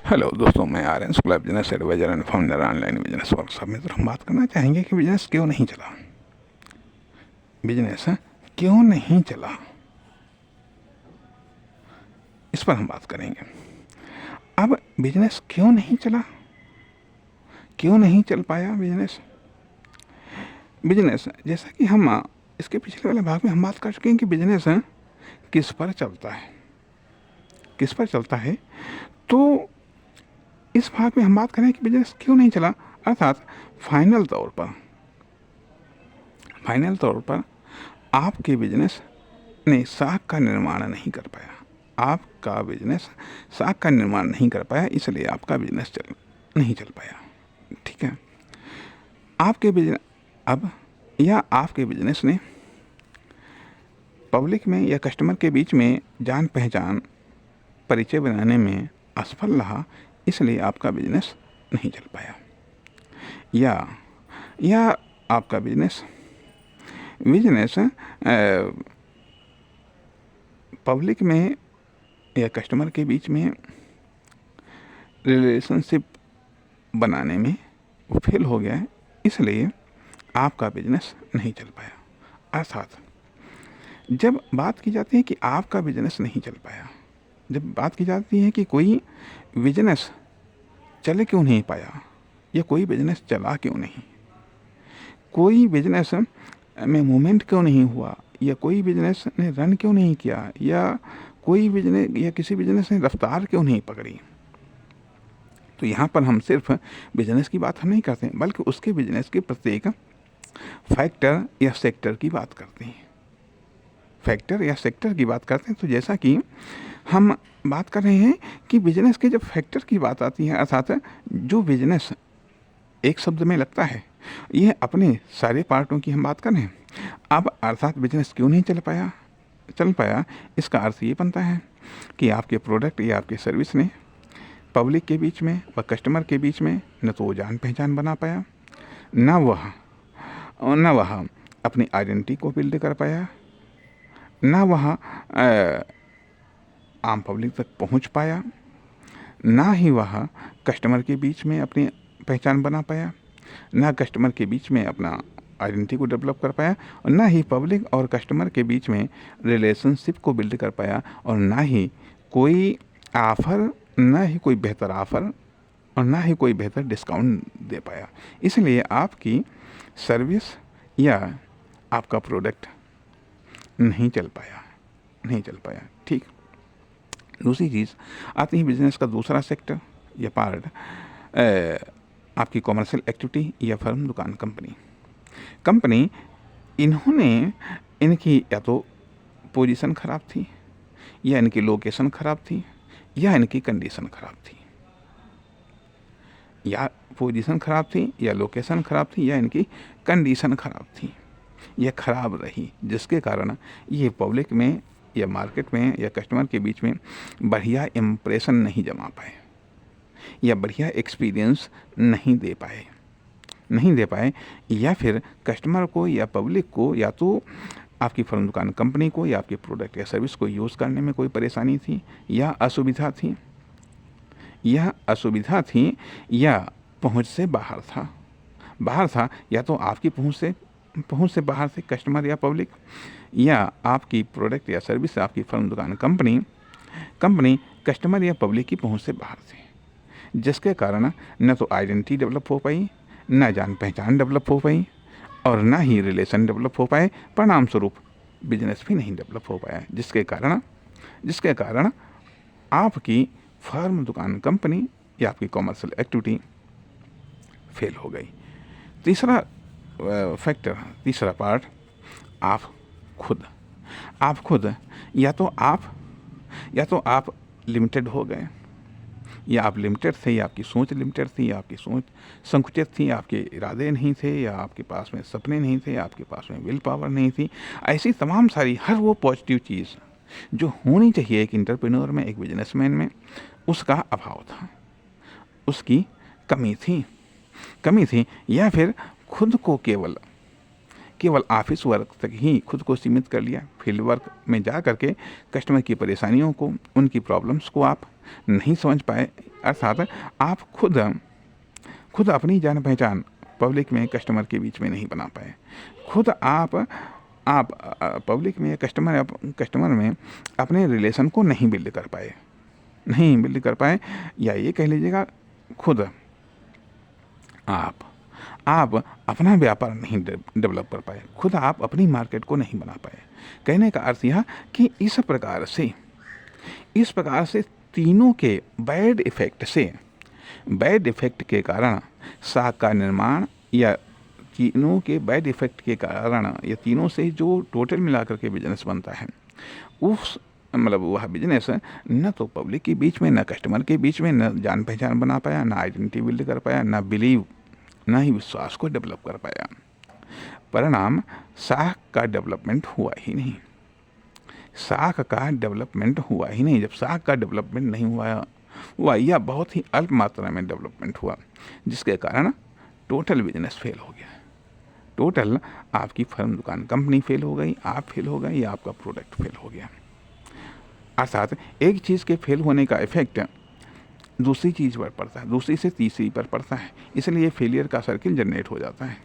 Hello दोस्तों, मैं Aryan school business adviser and founder online business workshop में। तो हम बात करना चाहेंगे कि बिजनेस क्यों नहीं चला। बिजनेस क्यों नहीं चला, इस पर हम बात करेंगे। अब बिजनेस क्यों नहीं चला, क्यों नहीं चल पाया बिजनेस। बिजनेस जैसा कि हम इसके पिछले वाले भाग में हम बात कर चुके हैं कि बिजनेस किस पर चलता है, किस पर चलता है। तो इस भाग में हम बात करें कि बिजनेस क्यों नहीं चला, अर्थात फाइनल तौर पर आपके बिजनेस ने साख का निर्माण नहीं कर पाया। आपका बिजनेस साख का निर्माण नहीं कर पाया, इसलिए आपका बिजनेस नहीं चल पाया। ठीक है। आपके बिजनेस आपके बिजनेस ने पब्लिक में या कस्टमर के बीच में जान पहचान परिचय बनाने में असफल रहा, इसलिए आपका बिजनेस नहीं चल पाया। या आपका बिजनेस पब्लिक में या कस्टमर के बीच में रिलेशनशिप बनाने में वो फेल हो गया है, इसलिए आपका बिजनेस नहीं चल पाया। अर्थात जब बात की जाती है कि आपका बिजनेस नहीं चल पाया, जब बात की जाती है कि कोई बिजनेस चले क्यों नहीं पाया या कोई बिजनेस चला क्यों नहीं, कोई बिजनेस में मूवमेंट क्यों नहीं हुआ, या कोई बिजनेस ने रन क्यों नहीं किया, या कोई बिजनेस या किसी बिजनेस ने रफ्तार क्यों नहीं पकड़ी, तो यहाँ पर हम सिर्फ बिजनेस की बात हम नहीं करते हैं, बल्कि उसके बिजनेस के प्रत्येक फैक्टर या सेक्टर की बात करते हैं। फैक्टर या सेक्टर की बात करते हैं। तो जैसा कि हम बात कर रहे हैं कि बिजनेस के जब फैक्टर की बात आती है, अर्थात जो बिजनेस एक शब्द में लगता है, यह अपने सारे पार्टों की हम बात कर रहे हैं। अब अर्थात बिजनेस क्यों नहीं चल पाया, इसका अर्थ ये बनता है कि आपके प्रोडक्ट या आपके सर्विस ने पब्लिक के बीच में व कस्टमर के बीच में न तो वो जान पहचान बना पाया, न वह अपनी आइडेंटिटी को बिल्ड कर पाया, न वह आम पब्लिक तक पहुंच पाया, ना ही वह कस्टमर के बीच में अपनी पहचान बना पाया, ना कस्टमर के बीच में अपना आइडेंटिटी को डेवलप कर पाया, और ना ही पब्लिक और कस्टमर के बीच में रिलेशनशिप को बिल्ड कर पाया, और ना ही कोई बेहतर ऑफ़र और ना ही कोई बेहतर डिस्काउंट दे पाया। इसलिए आपकी सर्विस या आपका प्रोडक्ट नहीं चल पाया। ठीक। दूसरी चीज़ आती है बिजनेस का दूसरा सेक्टर या पार्ट, आपकी कॉमर्शियल एक्टिविटी या फर्म, दुकान, कंपनी। इनकी या तो पोजीशन ख़राब थी, या इनकी लोकेशन ख़राब थी, या इनकी कंडीशन ख़राब थी। या पोजीशन ख़राब थी, या लोकेशन ख़राब थी, या इनकी कंडीशन ख़राब थी, यह ख़राब रही, जिसके कारण ये पब्लिक में या मार्केट में या कस्टमर के बीच में बढ़िया इम्प्रेशन नहीं जमा पाए, या बढ़िया एक्सपीरियंस नहीं दे पाए, या फिर कस्टमर को या पब्लिक को या तो आपकी फर्म, दुकान, कंपनी को या आपके प्रोडक्ट या सर्विस को यूज़ करने में कोई परेशानी थी, या असुविधा थी, या पहुंच से बाहर था, या तो आपकी पहुंच से बाहर थे कस्टमर या पब्लिक, या आपकी प्रोडक्ट या सर्विस, आपकी फर्म, दुकान, कंपनी कस्टमर या पब्लिक की पहुंच से बाहर थे, जिसके कारण न तो आइडेंटिटी डेवलप हो पाई, न जान पहचान डेवलप हो पाई, और ना ही रिलेशन डेवलप हो पाए। परिणाम स्वरूप बिजनेस भी नहीं डेवलप हो पाया, जिसके कारण आपकी फर्म, दुकान, कंपनी या आपकी कॉमर्शियल एक्टिविटी फेल हो गई। तीसरा पार्ट, आप खुद या तो आप लिमिटेड हो गए, या आप लिमिटेड थे, या आपकी सोच लिमिटेड थी, या आपकी सोच संकुचित थी, आपके इरादे नहीं थे, या आपके पास में सपने नहीं थे, या आपके पास में विल पावर नहीं थी। ऐसी तमाम सारी हर वो पॉजिटिव चीज़ जो होनी चाहिए एक एंटरप्रेन्योर में, एक बिजनेसमैन में, उसका अभाव था, उसकी कमी थी, या फिर खुद को केवल ऑफिस वर्क तक ही खुद को सीमित कर लिया। फील्ड वर्क में जा करके कस्टमर की परेशानियों को, उनकी प्रॉब्लम्स को आप नहीं समझ पाए, अर्थात आप खुद अपनी जान पहचान पब्लिक में, कस्टमर के बीच में नहीं बना पाए। खुद आप पब्लिक में, कस्टमर में अपने रिलेशन को नहीं बिल्ड कर पाए, या ये कह लीजिएगा खुद आप अपना व्यापार नहीं डेवलप कर पाए, खुद आप अपनी मार्केट को नहीं बना पाए। कहने का अर्थ यह कि इस प्रकार से तीनों के बैड इफेक्ट के कारण साख का निर्माण, या तीनों के बैड इफेक्ट के कारण, या तीनों से जो टोटल मिलाकर के बिजनेस बनता है, उस मतलब वह बिजनेस न तो पब्लिक के बीच में, न कस्टमर के बीच में, न जान पहचान बना पाया, न आइडेंटिटी बिल्ड कर पाया, न ही विश्वास को डेवलप कर पाया। परिणाम, साख का डेवलपमेंट हुआ ही नहीं। जब साख का डेवलपमेंट नहीं हुआ या बहुत ही अल्प मात्रा में डेवलपमेंट हुआ, जिसके कारण टोटल बिजनेस फेल हो गया। टोटल आपकी फर्म, दुकान, कंपनी फेल हो गई, आप फेल हो गए, या आपका प्रोडक्ट फेल हो गया। अर्थात एक चीज़ के फेल होने का इफेक्ट दूसरी चीज़ पर पड़ता है, दूसरी से तीसरी पर पड़ता है, इसलिए फेलियर का सर्किल जनरेट हो जाता है।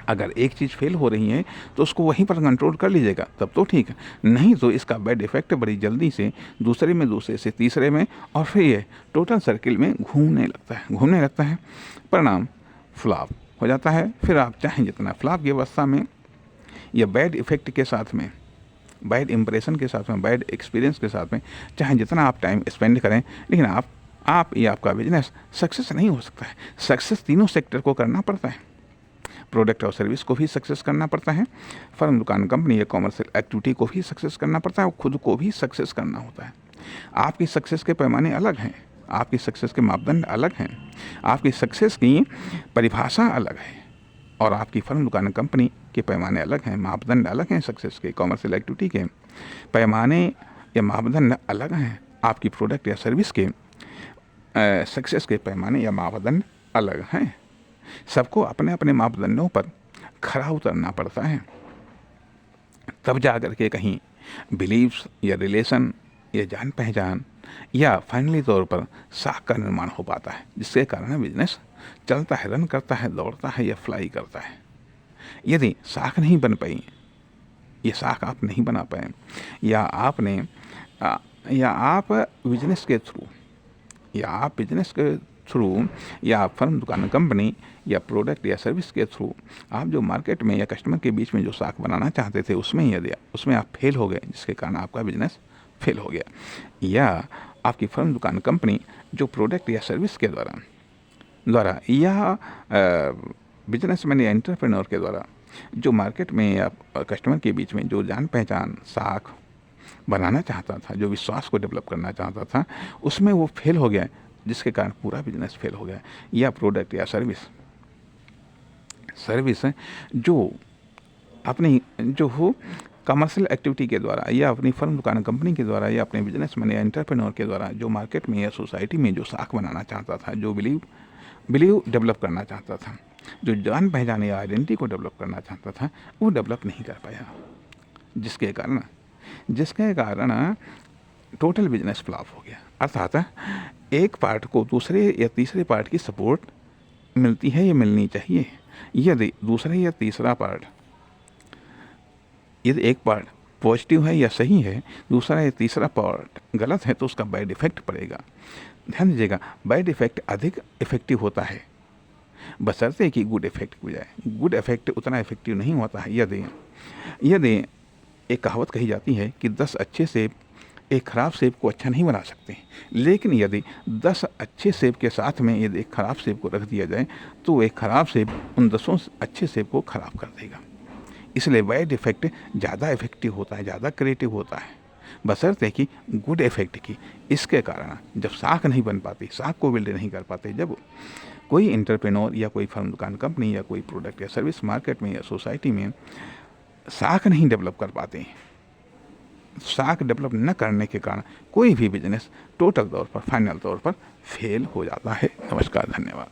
अगर एक चीज़ फेल हो रही है तो उसको वहीं पर कंट्रोल कर लीजिएगा, तब तो ठीक है, नहीं तो इसका बैड इफेक्ट बड़ी जल्दी से दूसरे से तीसरे में, और फिर ये टोटल सर्किल में घूमने लगता है। परिणाम फ्लॉप हो जाता है। फिर आप चाहें जितना फ्लॉप की अवस्था में, या बैड इफेक्ट के साथ में, बैड इंप्रेशन के साथ में, बैड एक्सपीरियंस के साथ में, चाहे जितना आप टाइम स्पेंड करें, लेकिन आप या आपका बिजनेस सक्सेस नहीं हो सकता है। सक्सेस तीनों सेक्टर को करना पड़ता है, प्रोडक्ट और सर्विस को भी सक्सेस करना पड़ता है, फर्म, दुकान, कंपनी या कॉमर्शियल एक्टिविटी को भी सक्सेस करना पड़ता है, और खुद को भी सक्सेस करना होता है। आपकी सक्सेस के पैमाने अलग हैं, आपकी सक्सेस के मापदंड अलग हैं, आपकी सक्सेस की परिभाषा अलग है, और आपकी फर्म, दुकान, कंपनी के पैमाने अलग हैं, मापदंड अलग हैं। सक्सेस के, कॉमर्शियल एक्टिविटी के पैमाने या मापदंड अलग हैं, आपकी प्रोडक्ट या सर्विस के सक्सेस के पैमाने या मापदंड अलग हैं। सबको अपने अपने मापदंडों पर खरा उतरना पड़ता है, तब जाकर के कहीं बिलीव्स या रिलेशन या जान पहचान या फाइनली तौर पर साख का निर्माण हो पाता है, जिसके कारण बिजनेस चलता है, रन करता है, दौड़ता है या फ्लाई करता है। यदि साख नहीं बन पाई, ये साख आप नहीं बना पाए, या आप बिजनेस के थ्रू या फर्म, दुकान, कंपनी या प्रोडक्ट या सर्विस के थ्रू आप जो मार्केट में या कस्टमर के बीच में जो साख बनाना चाहते थे, उसमें आप फेल हो गए, जिसके कारण आपका बिजनेस फेल हो गया। या आपकी फर्म, दुकान, कंपनी जो प्रोडक्ट या सर्विस के द्वारा या बिजनेसमैन या एंटरप्रेन्योर के द्वारा जो मार्केट में या कस्टमर के बीच में जो जान पहचान, साख बनाना चाहता था, जो विश्वास को डेवलप करना चाहता था, उसमें वो फेल हो गया, जिसके कारण पूरा बिजनेस फेल हो गया। या प्रोडक्ट या सर्विस जो हो कमर्शियल एक्टिविटी के द्वारा, या अपनी फर्म, दुकान, कंपनी के द्वारा, या अपने बिजनेसमैन या एंटरप्रेन्योर के द्वारा जो मार्केट में या सोसाइटी में जो साख बनाना चाहता था, जो बिलीव डेवलप करना चाहता था, जो जान पहचान या आइडेंटिटी को डेवलप करना चाहता था, वो डेवलप नहीं कर पाया, जिसके कारण टोटल बिजनेस फ्लॉप हो गया। अर्थात एक पार्ट को दूसरे या तीसरे पार्ट की सपोर्ट मिलती है या मिलनी चाहिए। यदि दूसरा या तीसरा पार्ट, यदि एक पार्ट पॉजिटिव है या सही है, दूसरा या तीसरा पार्ट गलत है, तो उसका बैड इफेक्ट पड़ेगा। ध्यान दीजिएगा, बैड इफेक्ट अधिक इफेक्टिव होता है बशर्ते कि गुड इफेक्ट की बजाय। गुड इफेक्ट उतना इफेक्टिव नहीं होता है। यदि एक कहावत कही जाती है कि 10 अच्छे सेब एक खराब सेब को अच्छा नहीं बना सकते, लेकिन यदि 10 अच्छे सेब के साथ में यदि एक खराब सेब को रख दिया जाए, तो एक खराब सेब उन 10 अच्छे सेब को खराब कर देगा। इसलिए बैड इफेक्ट ज़्यादा इफेक्टिव होता है, ज़्यादा क्रिएटिव होता है, बशर्ते कि गुड इफेक्ट की। इसके कारण जब साख नहीं बन पाती, साख को बिल्ड नहीं कर पाते, जब कोई एंटरप्रेन्योर या कोई फर्म, दुकान, कंपनी या कोई प्रोडक्ट या सर्विस मार्केट में या सोसाइटी में साख नहीं डेवलप कर पाते, साख डेवलप न करने के कारण कोई भी बिजनेस टोटल तौर पर, फाइनल तौर पर फेल हो जाता है। नमस्कार, धन्यवाद।